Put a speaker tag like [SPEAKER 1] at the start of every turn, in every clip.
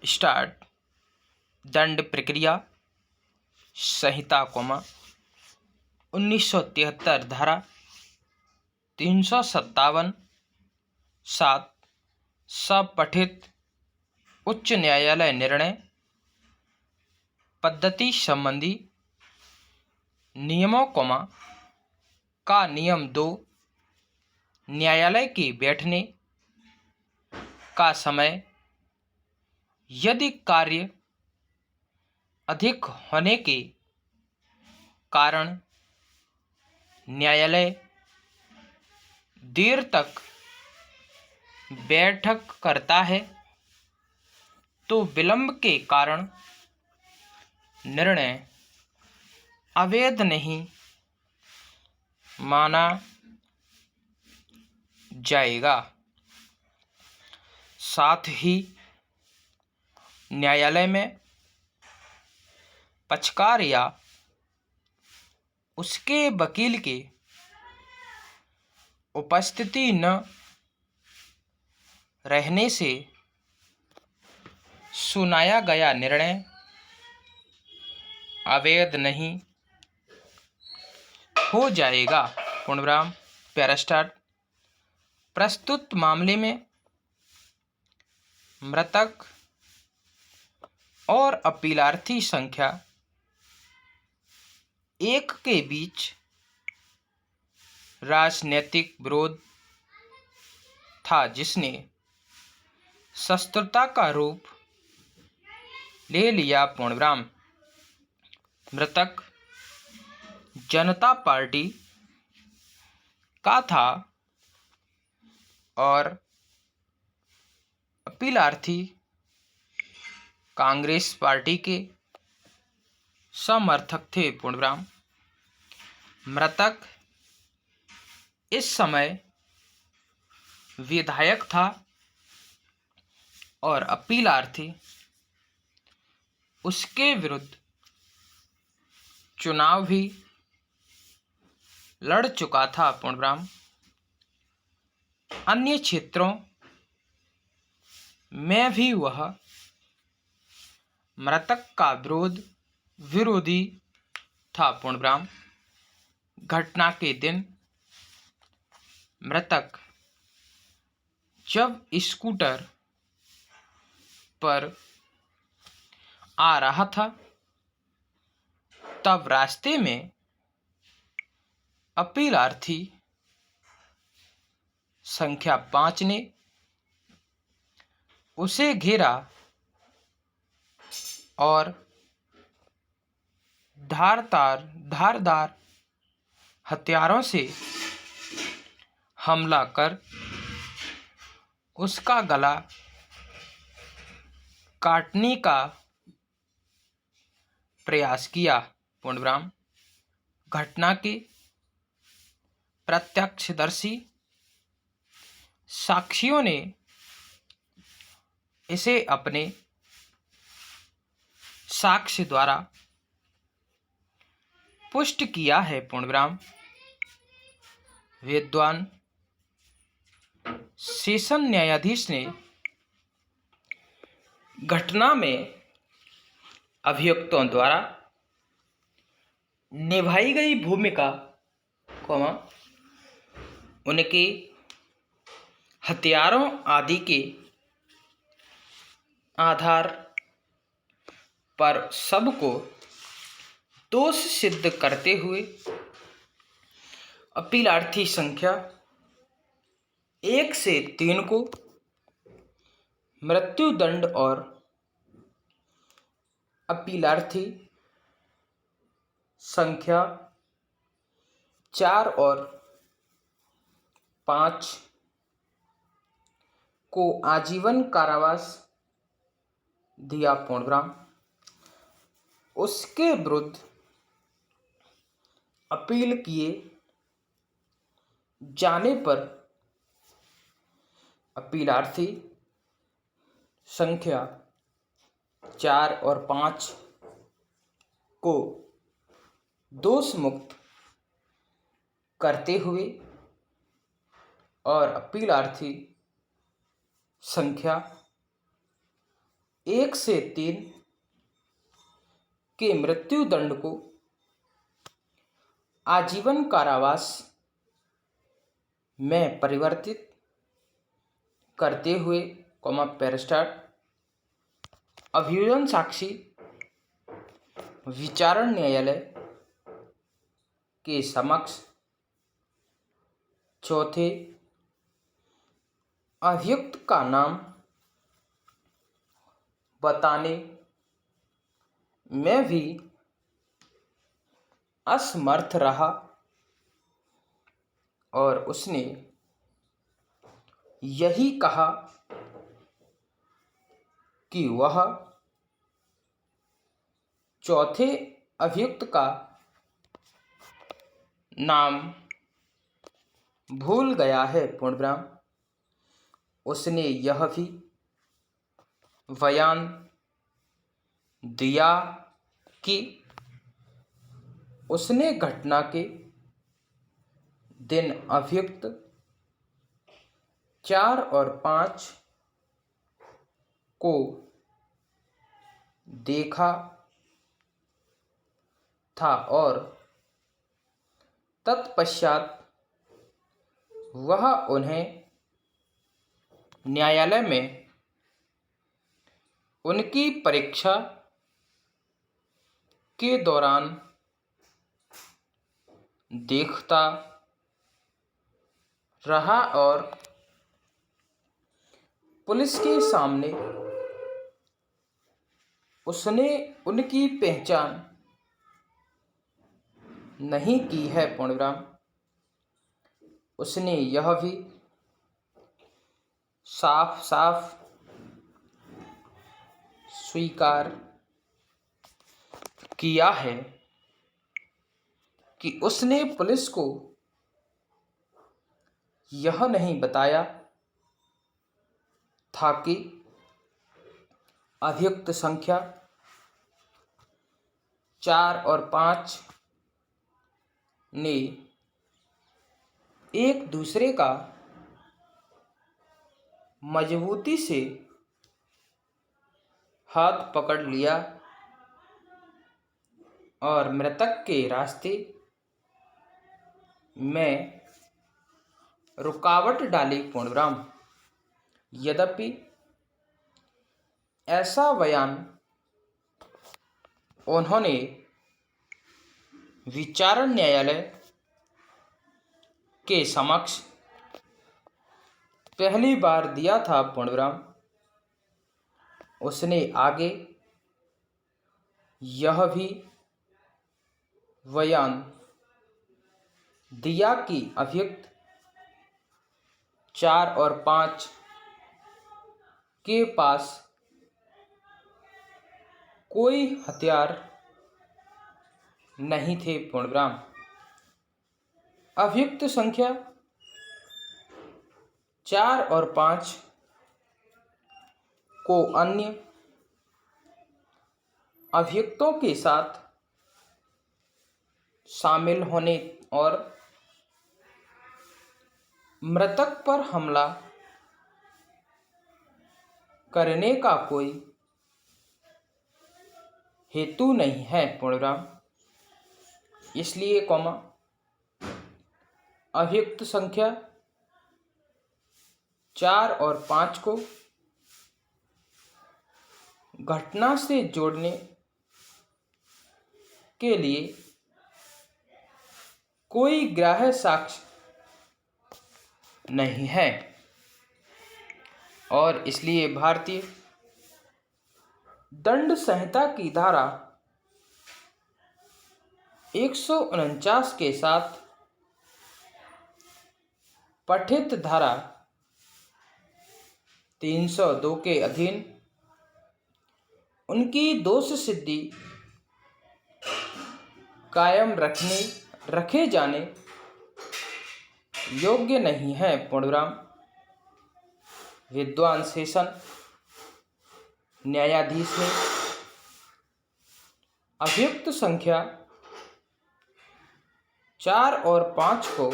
[SPEAKER 1] Start. दंड प्रक्रिया संहिता 1973 धारा 357 7 सपठित उच्च न्यायालय निर्णय पद्धति संबंधी नियमों का नियम 2 न्यायालय के बैठने का समय यदि कार्य अधिक होने के कारण न्यायालय देर तक बैठक करता है तो विलंब के कारण निर्णय अवैध नहीं माना जाएगा। साथ ही न्यायालय में पक्षकार या उसके वकील के उपस्थिति न रहने से सुनाया गया निर्णय अवैध नहीं हो जाएगा। पूर्णविराम। पैरास्टार्ट। प्रस्तुत मामले में मृतक और अपीलार्थी संख्या 1 के बीच राजनीतिक विरोध था जिसने शत्रुता का रूप ले लिया। पूर्णविराम। मृतक जनता पार्टी का था और अपीलार्थी कांग्रेस पार्टी के समर्थक थे। पूर्णविराम। मृतक इस समय विधायक था और अपीलार्थी उसके विरुद्ध चुनाव भी लड़ चुका था। पूर्णविराम। अन्य क्षेत्रों में भी वह मृतक का विरोधी था। पूर्णविराम। घटना के दिन मृतक जब स्कूटर पर आ रहा था तब रास्ते में अपीलार्थी संख्या 5 ने उसे घेरा और धारदार हथियारों से हमला कर उसका गला काटने का प्रयास किया। पूर्णविराम। घटना के प्रत्यक्षदर्शी साक्षियों ने इसे अपने साक्ष्य द्वारा पुष्ट किया है। पूर्णविराम। विद्वान सेशन न्यायाधीश ने घटना में अभियुक्तों द्वारा निभाई गई भूमिका उनके हथियारों आदि के आधार पर सबको दोष सिद्ध करते हुए अपीलार्थी संख्या 1 से 3 को मृत्युदंड और अपीलार्थी संख्या 4 और 5 को आजीवन कारावास दिया। पूर्णविराम। उसके विरुद्ध अपील किए जाने पर अपीलार्थी संख्या 4 और 5 को दोष मुक्त करते हुए और अपीलार्थी संख्या 1 से 3 के मृत्यु दंड को आजीवन कारावास में परिवर्तित करते हुए पैरास्टार्ट अभियोजन साक्षी विचारण न्यायालय के समक्ष चौथे अभियुक्त का नाम बताने में भी असमर्थ रहा और उसने यही कहा कि वह चौथे अभियुक्त का नाम भूल गया है। पूर्णविराम। उसने यह भी बयान दिया कि उसने घटना के दिन अभियुक्त 4 और 5 को देखा था और तत्पश्चात वह उन्हें न्यायालय में उनकी परीक्षा के दौरान देखता रहा और पुलिस के सामने उसने उनकी पहचान नहीं की है। पूर्णविराम। उसने यह भी साफ साफ स्वीकार किया है कि उसने पुलिस को यह नहीं बताया था कि अभियुक्त संख्या 4 और 5 ने एक दूसरे का मजबूती से हाथ पकड़ लिया और मृतक के रास्ते में रुकावट डाली। पूर्णविराम। यद्यपि ऐसा बयान उन्होंने विचारण न्यायालय के समक्ष पहली बार दिया था। पूर्णविराम। उसने आगे यह भी बयान दिया कि अभियुक्त 4 और 5 के पास कोई हथियार नहीं थे। पूर्णविराम। अभियुक्त संख्या 4 और 5 को अन्य अभियुक्तों के साथ शामिल होने और मृतक पर हमला करने का कोई हेतु नहीं है। पूर्णविराम। इसलिए अभियुक्त संख्या 4 और 5 को घटना से जोड़ने के लिए कोई ग्राह्य साक्ष्य नहीं है और इसलिए भारतीय दंड संहिता की धारा 149 के साथ पठित धारा 302 के अधीन उनकी दोष सिद्धि कायम रखे जाने योग्य नहीं है। पूर्णविराम। विद्वान सेशन न्यायाधीश ने अभियुक्त संख्या 4 और 5 को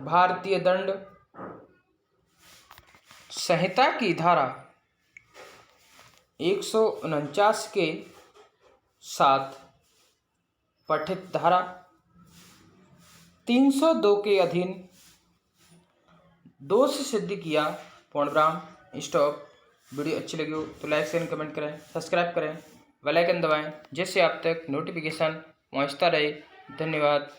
[SPEAKER 1] भारतीय दंड संहिता की धारा 149 के साथ पठित धारा 302 के अधीन दोष सिद्ध किया। पूर्णविराम स्टॉप। वीडियो अच्छी लगी हो तो लाइक शेयर कमेंट करें, सब्सक्राइब करें, बेल आइकन दबाएं जिससे आप तक नोटिफिकेशन पहुंचता रहे। धन्यवाद।